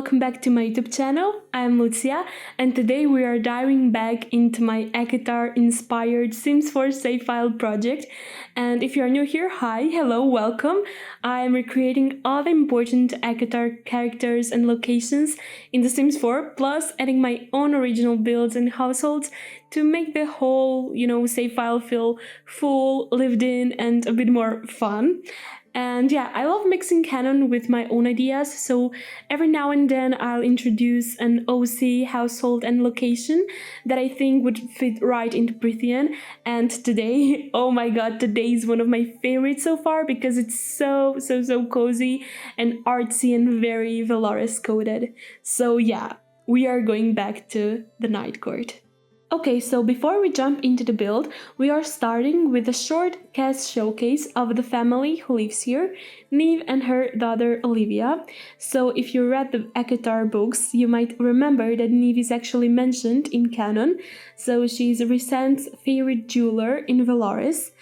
welcome back to my YouTube channel. I'm Lucia, and today we are diving back into my ACOTAR-inspired Sims 4 save file project. And if you're new here, hi, hello, welcome. I'm recreating all the important ACOTAR characters and locations in The Sims 4, plus adding my own original builds and households to make the whole, save file feel full, lived in, and a bit more fun. And yeah, I love mixing canon with my own ideas, so every now and then I'll introduce an OC, household, and location that I think would fit right into Prithian. And today, oh my god, today is one of my favorites so far because it's so cozy and artsy and very Velaris coded. So yeah, we are going back to the Night Court. Okay, so before we jump into the build, we are starting with a short cast showcase of the family who lives here, Neve and her daughter Olivia. So if you read the ACOTAR books, you might remember that Neve is actually mentioned in canon. So she's Rysand's favorite jeweler in Velaris.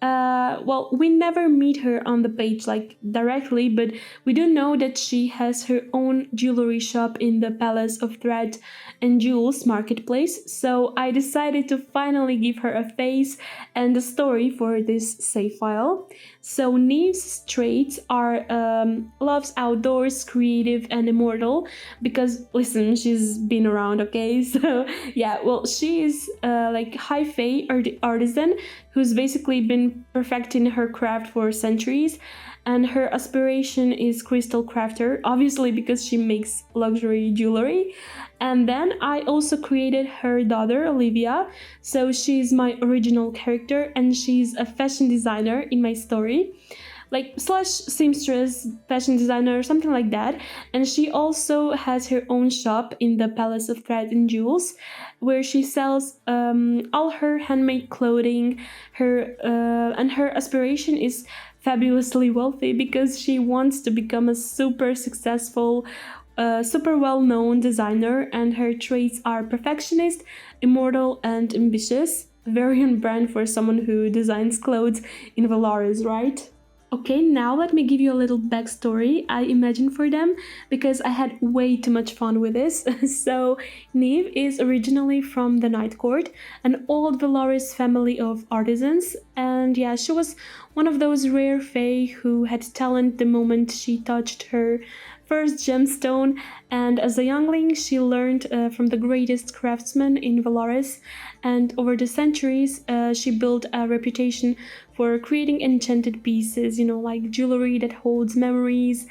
Well, we never meet her on the page directly, but we do know that she has her own jewelry shop in the Palace of Thread and Jewels marketplace, so I decided to finally give her a face and a story for this save file. So Neve's traits are loves outdoors, creative, and immortal, because listen, she's been around, okay? So yeah, well, she is high fae artisan who's basically been perfecting her craft for centuries, and her aspiration is crystal crafter, obviously because she makes luxury jewelry. And then I also created her daughter Olivia, so she's my original character and she's a fashion designer in my story, slash seamstress, fashion designer, something like that. And she also has her own shop in the Palace of Thread and Jewels, where she sells all her handmade clothing. And her aspiration is fabulously wealthy because she wants to become a super successful, super well-known designer, and her traits are perfectionist, immortal, and ambitious. Very on brand for someone who designs clothes in Velaris, right? Okay, now let me give you a little backstory I imagined for them, because I had way too much fun with this. So, Neve is originally from the Night Court, an old Velaris family of artisans, and yeah, she was one of those rare fae who had talent the moment she touched her first gemstone, and as a youngling she learned from the greatest craftsmen in Velaris, and over the centuries she built a reputation for creating enchanted pieces, like jewelry that holds memories,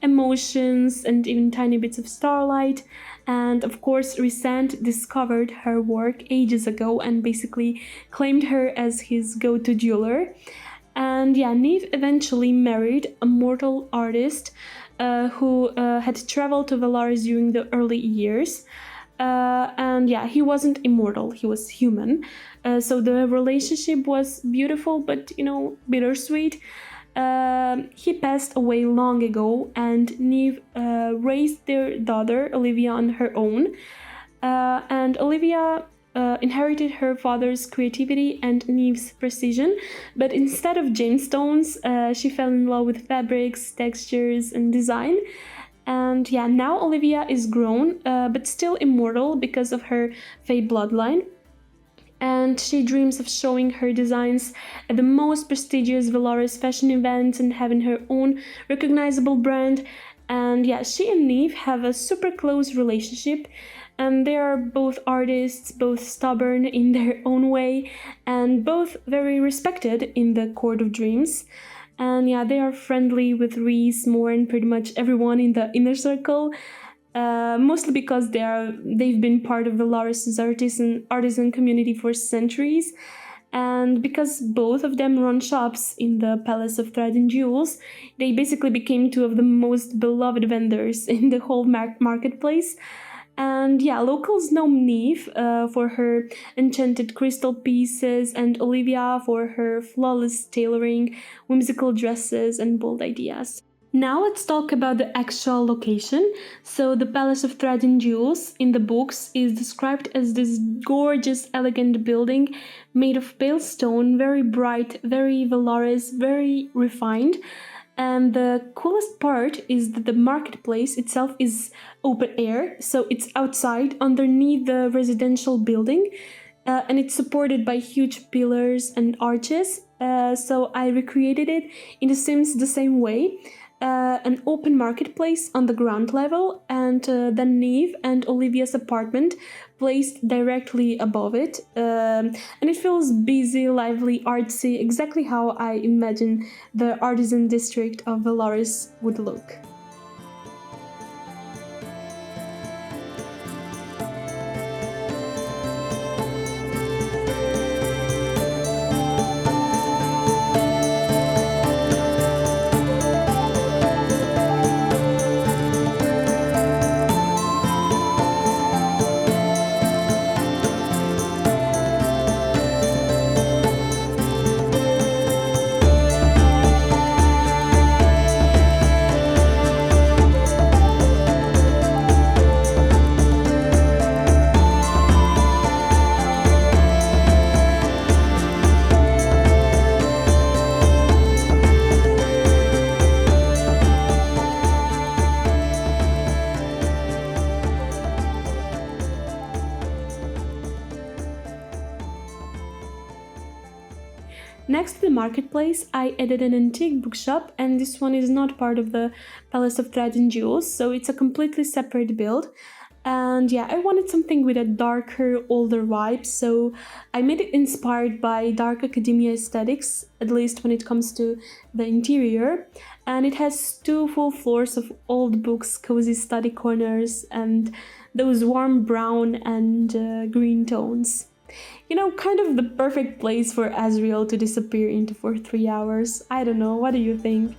emotions, and even tiny bits of starlight. And of course, Rysand discovered her work ages ago and basically claimed her as his go-to jeweler. And yeah, Neve eventually married a mortal artist who had traveled to Velaris during the early years. And yeah, he wasn't immortal, he was human. So the relationship was beautiful, but bittersweet. He passed away long ago, and Neve raised their daughter Olivia on her own. And Olivia inherited her father's creativity and Neve's precision, but instead of gemstones, she fell in love with fabrics, textures, and design. And yeah, now Olivia is grown, but still immortal because of her fae bloodline. And she dreams of showing her designs at the most prestigious Velaris fashion events and having her own recognizable brand. And yeah, she and Neve have a super close relationship, and they are both artists, both stubborn in their own way, and both very respected in the Court of Dreams. And yeah, they are friendly with Rhys, Moore, and pretty much everyone in the inner circle. Mostly because they've been part of Velaris' artisan community for centuries, and because both of them run shops in the Palace of Thread and Jewels, they basically became two of the most beloved vendors in the whole marketplace. And yeah, locals know Neve for her enchanted crystal pieces, and Olivia for her flawless tailoring, whimsical dresses, and bold ideas. Now let's talk about the actual location. So the Palace of Thread and Jewels in the books is described as this gorgeous, elegant building made of pale stone, very bright, very Velaris, very refined. And the coolest part is that the marketplace itself is open air, so it's outside underneath the residential building, and it's supported by huge pillars and arches. So I recreated it in The Sims the same way. An open marketplace on the ground level, and then Neve and Olivia's apartment placed directly above it. And it feels busy, lively, artsy, exactly how I imagine the artisan district of Velaris would look. Next to the marketplace, I added an antique bookshop, and this one is not part of the Palace of Thread and Jewels, so it's a completely separate build. And yeah, I wanted something with a darker, older vibe, so I made it inspired by dark academia aesthetics, at least when it comes to the interior. And it has two full floors of old books, cozy study corners, and those warm brown and green tones. You know, kind of the perfect place for Azriel to disappear into for 3 hours. I don't know, what do you think?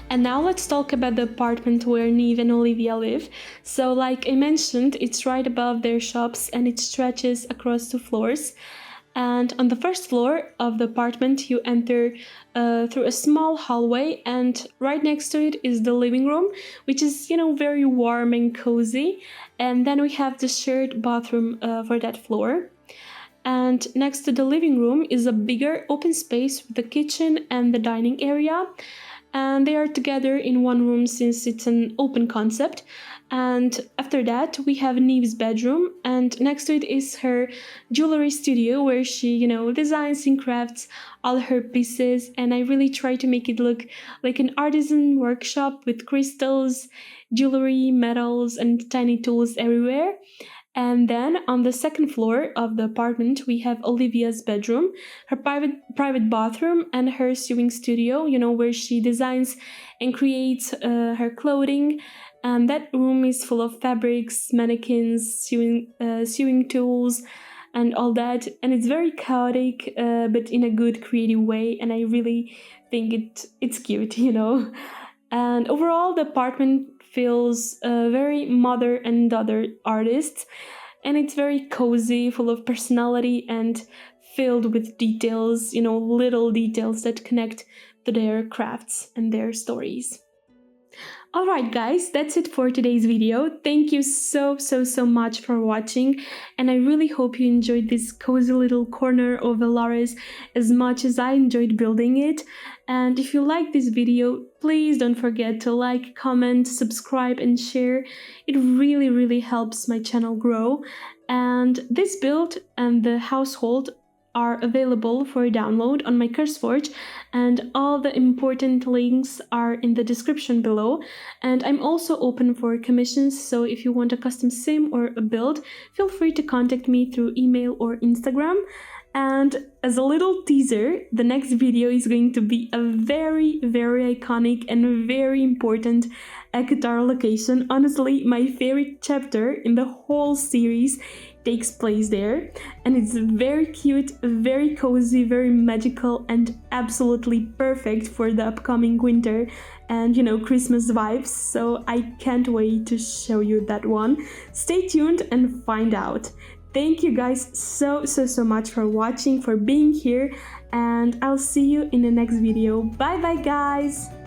And now let's talk about the apartment where Neve and Olivia live. So, like I mentioned, it's right above their shops and it stretches across 2 floors. And on the first floor of the apartment, you enter through a small hallway, and right next to it is the living room, which is, you know, very warm and cozy. And then we have the shared bathroom for that floor. And next to the living room is a bigger open space with the kitchen and the dining area. And they are together in one room since it's an open concept. And after that, we have Neve's bedroom, and next to it is her jewelry studio where she, you know, designs and crafts all her pieces. And I really try to make it look like an artisan workshop with crystals, jewelry, metals, and tiny tools everywhere. And then on the second floor of the apartment, we have Olivia's bedroom, her private bathroom, and her sewing studio, you know, where she designs and creates her clothing. And that room is full of fabrics, mannequins, sewing tools, and all that, and it's very chaotic, but in a good creative way, and I really think it's cute, you know. And overall, the apartment feels very mother and daughter artists, and it's very cozy, full of personality, and filled with details, you know, little details that connect to their crafts and their stories. Alright guys, that's it for today's video. Thank you so much for watching, and I really hope you enjoyed this cozy little corner of Velaris as much as I enjoyed building it. And if you like this video, please don't forget to like, comment, subscribe and share. It really helps my channel grow. And this build and the household are available for download on my CurseForge, and all the important links are in the description below. And I'm also open for commissions, so if you want a custom sim or a build, feel free to contact me through email or Instagram. And as a little teaser, the next video is going to be a very iconic and very important ACOTAR location. Honestly, my favorite chapter in the whole series takes place there, and it's very cute, very cozy, very magical, and absolutely perfect for the upcoming winter and, you know, Christmas vibes. So I can't wait to show you that one. Stay tuned and find out. Thank you guys so much for watching, for being here, and I'll see you in the next video. Bye guys!